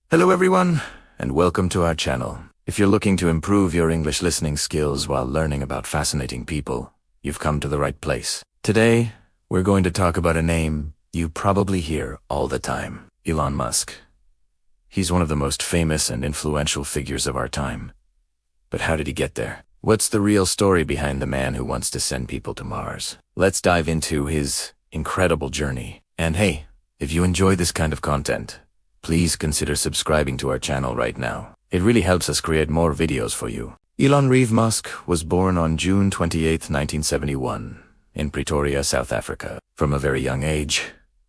Hello everyone, and welcome to our channel. If you're looking to improve your English listening skills while learning about fascinating people, you've come to the right place. Today, we're going to talk about a name you probably hear all the time, Elon Musk. He's one of the most famous and influential figures of our time. But how did he get there? What's the real story behind the man who wants to send people to Mars? Let's dive into his incredible journey. And hey, if you enjoy this kind of content, please consider subscribing to our channel right now. It really helps us create more videos for you. Elon Musk was born on June 28, 1971, in Pretoria, South Africa. From a very young age,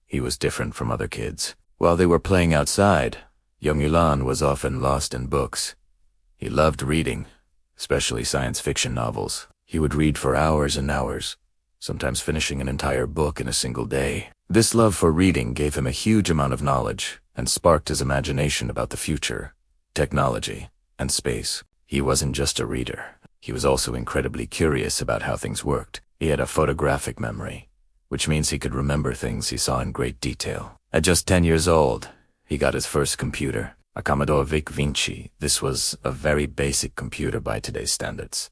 he was different from other kids. While they were playing outside, young Elon was often lost in books. He loved reading, especially science fiction novels. He would read for hours and hours, sometimes finishing an entire book in a single day. This love for reading gave him a huge amount of knowledge and sparked his imagination about the future, technology, and space. He wasn't just a reader. He was also incredibly curious about how things worked. He had a photographic memory, which means he could remember things he saw in great detail. At just 10 years old, he got his first computer, a Commodore VIC-20. This was a very basic computer by today's standards.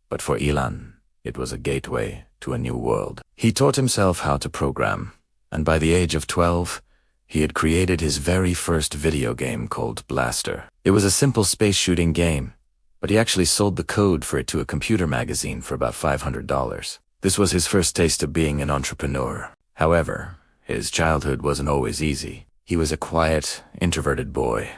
But for Elon, it was a gateway to a new world. He taught himself how to program, and by the age of 12, he had created his very first video game called Blaster. It was a simple space shooting game, but he actually sold the code for it to a computer magazine for about $500. This was his first taste of being an entrepreneur. However, his childhood wasn't always easy. He was a quiet, introverted boy,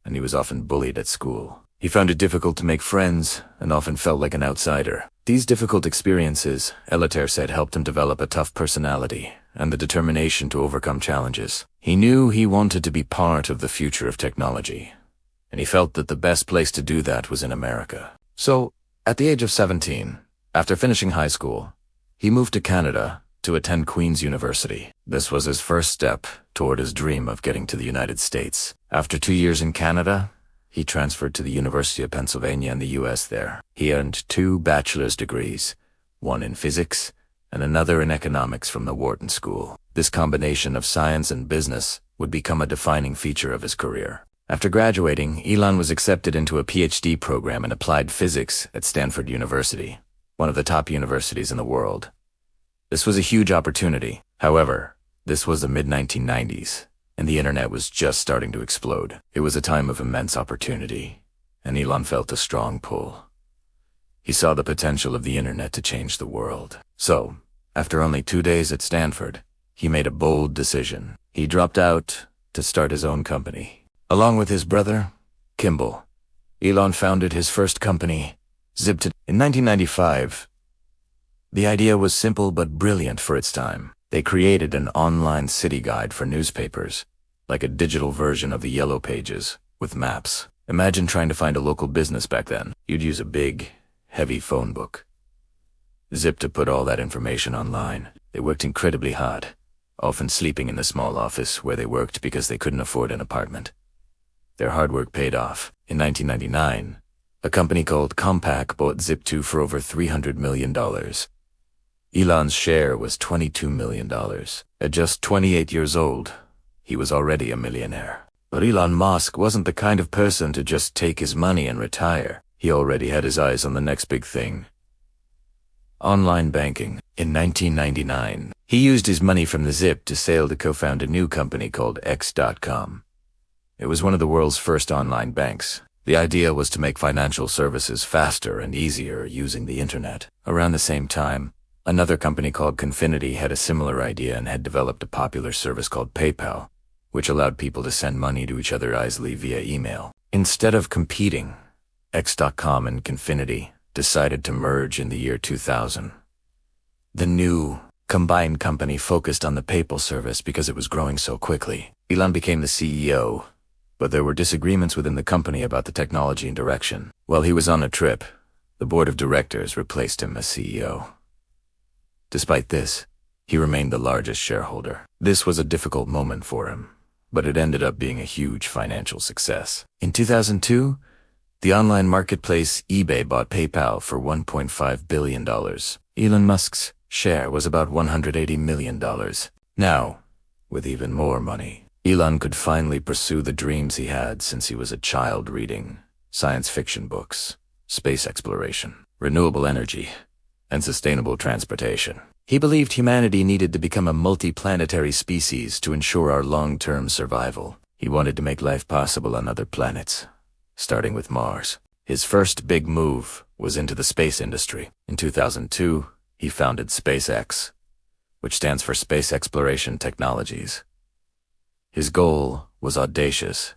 and he was often bullied at school. He found it difficult to make friends and often felt like an outsider. These difficult experiences, Elitaire said, helped him develop a tough personality and the determination to overcome challenges. He knew he wanted to be part of the future of technology, and he felt that the best place to do that was in America. So, at the age of 17, after finishing high school, he moved to Canada to attend Queen's University. This was his first step toward his dream of getting to the United States. After 2 years in Canada, he transferred to the University of Pennsylvania in the US there. He earned 2 bachelor's degrees, one in physics and another in economics from the Wharton School. This combination of science and business would become a defining feature of his career. After graduating, Elon was accepted into a PhD program in applied physics at Stanford University, one of the top universities in the world. This was a huge opportunity. However, this was the mid-1990s, and the internet was just starting to explode. It was a time of immense opportunity, and Elon felt a strong pull. He saw the potential of the internet to change the world. So, after only 2 days at Stanford, he made a bold decision. He dropped out to start his own company. Along with his brother, Kimball, Elon founded his first company, Zip. In 1995, the idea was simple but brilliant for its time. They created an online city guide for newspapers, like a digital version of the Yellow Pages, with maps. Imagine trying to find a local business back then. You'd use a big, heavy phone book. Zip to put all that information online. They worked incredibly hard, often sleeping in the small office where they worked because they couldn't afford an apartment. Their hard work paid off. In 1999, a company called Compaq bought Zip2 for over $300 million. Elon's share was $22 million. At just 28 years old, he was already a millionaire. But Elon Musk wasn't the kind of person to just take his money and retire. He already had his eyes on the next big thing: online banking. In 1999, he used his money from the Zip to sail to co-found a new company called X.com. It was one of the world's first online banks. The idea was to make financial services faster and easier using the internet. Around the same time, another company called Confinity had a similar idea and had developed a popular service called PayPal, which allowed people to send money to each other easily via email. Instead of competing, X.com and Confinity decided to merge in the year 2000. The new, combined company focused on the PayPal service because it was growing so quickly. Elon became the CEO, but there were disagreements within the company about the technology and direction. While he was on a trip, the board of directors replaced him as CEO. Despite this, he remained the largest shareholder. This was a difficult moment for him, but it ended up being a huge financial success. In 2002, the online marketplace eBay bought PayPal for $1.5 billion. Elon Musk's share was about $180 million. Now, with even more money, Elon could finally pursue the dreams he had since he was a child, reading science fiction books, space exploration, renewable energy, and sustainable transportation. He believed humanity needed to become a multi-planetary species to ensure our long-term survival. He wanted to make life possible on other planets, starting with Mars. His first big move was into the space industry. In 2002, he founded SpaceX, which stands for Space Exploration Technologies. His goal was audacious,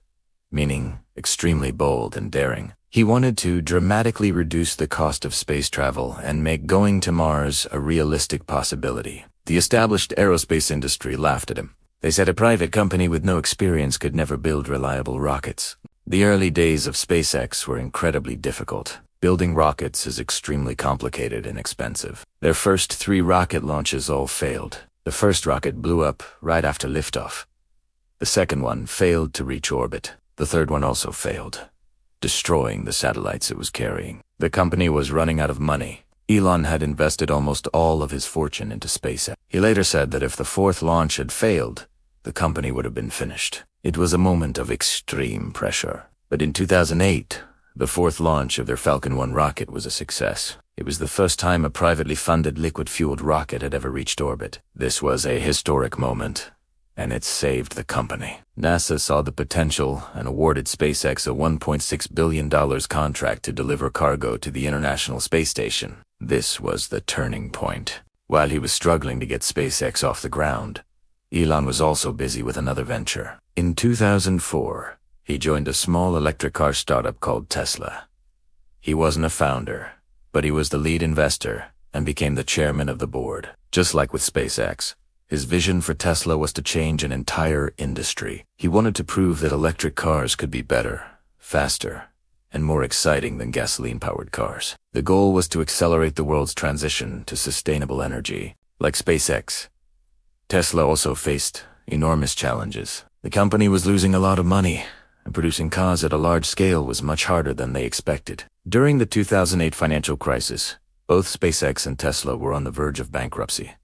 meaning extremely bold and daring. He wanted to dramatically reduce the cost of space travel and make going to Mars a realistic possibility. The established aerospace industry laughed at him. They said a private company with no experience could never build reliable rockets. The early days of SpaceX were incredibly difficult. Building rockets is extremely complicated and expensive. Their first 3 rocket launches all failed. The first rocket blew up right after liftoff. The second one failed to reach orbit. The third one also failed, destroying the satellites it was carrying. The company was running out of money. Elon had invested almost all of his fortune into SpaceX. He later said that if the 4th launch had failed, the company would have been finished. It was a moment of extreme pressure. But in 2008, the 4th launch of their Falcon 1 rocket was a success. It was the first time a privately funded liquid-fueled rocket had ever reached orbit. This was a historic moment, and it saved the company. NASA saw the potential and awarded SpaceX a $1.6 billion contract to deliver cargo to the International Space Station. This was the turning point. While he was struggling to get SpaceX off the ground, Elon was also busy with another venture. In 2004, he joined a small electric car startup called Tesla. He wasn't a founder, but he was the lead investor and became the chairman of the board. Just like with SpaceX, his vision for Tesla was to change an entire industry. He wanted to prove that electric cars could be better, faster, and more exciting than gasoline-powered cars. The goal was to accelerate the world's transition to sustainable energy. Like SpaceX, Tesla also faced enormous challenges. The company was losing a lot of money, and producing cars at a large scale was much harder than they expected. During the 2008 financial crisis, both SpaceX and Tesla were on the verge of bankruptcy.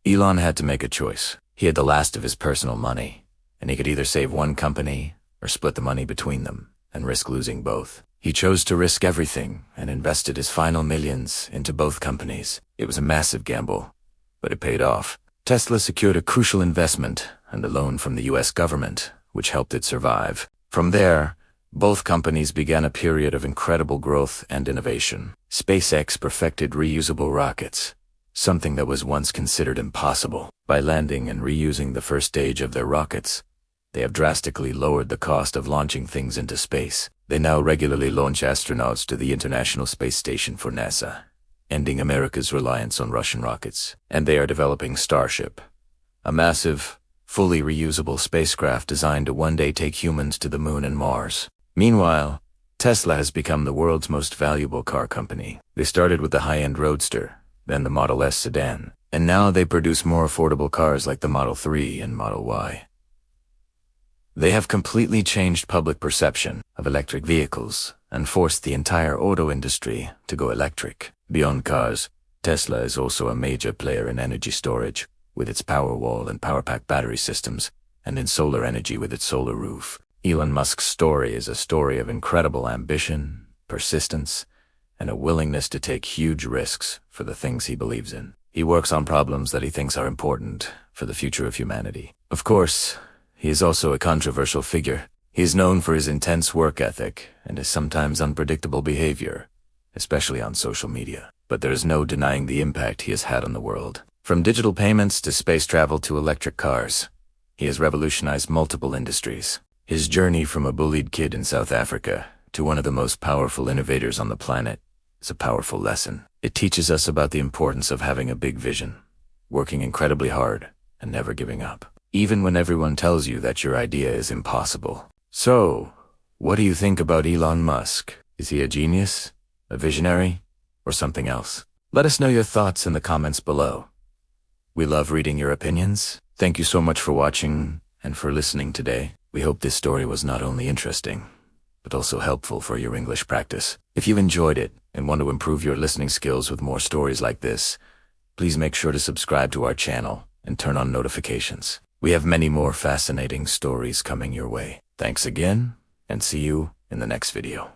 Elon had to make a choice. He had the last of his personal money, and he could either save one company or split the money between them and risk losing both. He chose to risk everything and invested his final millions into both companies. It was a massive gamble, but it paid off. Tesla secured a crucial investment and a loan from the US government, which helped it survive. From there, both companies began a period of incredible growth and innovation. SpaceX perfected reusable rockets, something that was once considered impossible. By landing and reusing the first stage of their rockets, they have drastically lowered the cost of launching things into space. They now regularly launch astronauts to the International Space Station for NASA, ending America's reliance on Russian rockets. And they are developing Starship, a massive, fully reusable spacecraft designed to one day take humans to the moon and Mars. Meanwhile, Tesla has become the world's most valuable car company. They started with the high-end Roadster, then the Model S sedan, and now they produce more affordable cars like the Model 3 and Model Y. They have completely changed public perception of electric vehicles and forced the entire auto industry to go electric. Beyond cars, Tesla is also a major player in energy storage, with its Powerwall and PowerPack battery systems, and in solar energy with its solar roof. Elon Musk's story is a story of incredible ambition, persistence, and a willingness to take huge risks for the things he believes in. He works on problems that he thinks are important for the future of humanity. Of course, he is also a controversial figure. He is known for his intense work ethic and his sometimes unpredictable behavior, especially on social media. But there is no denying the impact he has had on the world. From digital payments to space travel to electric cars, he has revolutionized multiple industries. His journey from a bullied kid in South Africa to one of the most powerful innovators on the planet is a powerful lesson. It teaches us about the importance of having a big vision, working incredibly hard, and never giving up, even when everyone tells you that your idea is impossible. So, what do you think about Elon Musk? Is he a genius, a visionary, or something else? Let us know your thoughts in the comments below. We love reading your opinions. Thank you so much for watching and for listening today. We hope this story was not only interesting, but also helpful for your English practice. If you enjoyed it and want to improve your listening skills with more stories like this, please make sure to subscribe to our channel and turn on notifications. We have many more fascinating stories coming your way. Thanks again, and see you in the next video.